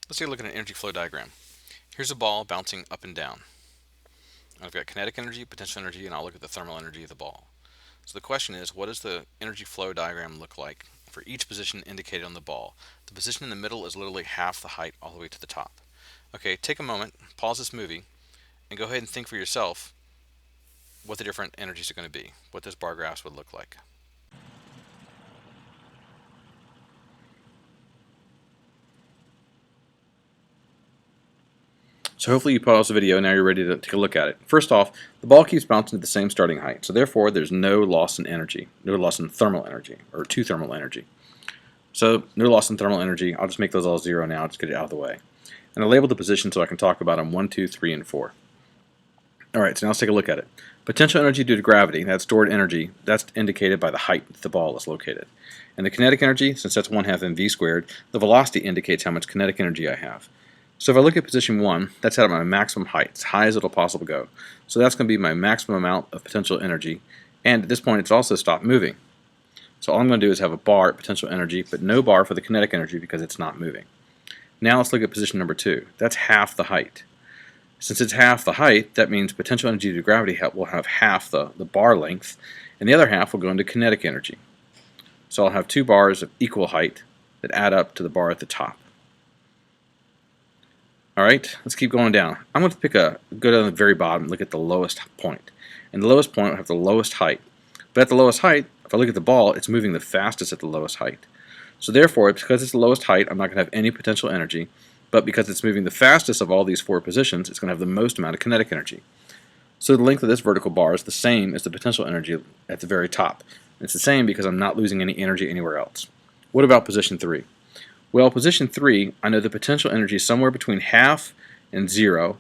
Let's take a look at an energy flow diagram. Here's a ball bouncing up and down. I've got kinetic energy, potential energy, and I'll look at the thermal energy of the ball. So the question is, what does the energy flow diagram look like for each position indicated on the ball? The position in the middle is literally half the height all the way to the top. Okay, take a moment, pause this movie, and go ahead and think for yourself what the different energies are going to be, what this bar graph would look like. So hopefully you paused the video and now you're ready to take a look at it. First off, the ball keeps bouncing to the same starting height, so therefore there's no loss in energy, no loss in thermal energy, or to thermal energy. So no loss in thermal energy. I'll just make those all 0 now, just get it out of the way. And I labeled the position so I can talk about them 1, 2, 3, and 4. Alright, so now let's take a look at it. Potential energy due to gravity, that's stored energy, that's indicated by the height that the ball is located. And the kinetic energy, since that's 1/2 mv squared, the velocity indicates how much kinetic energy I have. So if I look at position 1, that's at my maximum height, as high as it'll possibly go. So that's going to be my maximum amount of potential energy, and at this point it's also stopped moving. So all I'm going to do is have a bar at potential energy, but no bar for the kinetic energy because it's not moving. Now let's look at position number 2. That's half the height. Since it's half the height, that means potential energy due to gravity will have half the bar length, and the other half will go into kinetic energy. So I'll have 2 bars of equal height that add up to the bar at the top. Alright, let's keep going down. I'm going to go down to the very bottom and look at the lowest point. And the lowest point will have the lowest height. But at the lowest height, if I look at the ball, it's moving the fastest at the lowest height. So therefore, because it's the lowest height, I'm not going to have any potential energy. But because it's moving the fastest of all these 4 positions, it's going to have the most amount of kinetic energy. So the length of this vertical bar is the same as the potential energy at the very top. And it's the same because I'm not losing any energy anywhere else. What about position 3? Well, position 3, I know the potential energy is somewhere between half and 0.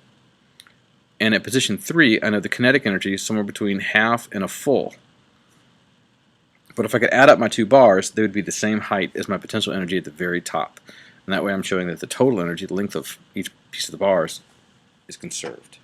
And at position 3, I know the kinetic energy is somewhere between half and a full. But if I could add up my 2 bars, they would be the same height as my potential energy at the very top. And that way I'm showing that the total energy, the length of each piece of the bars, is conserved.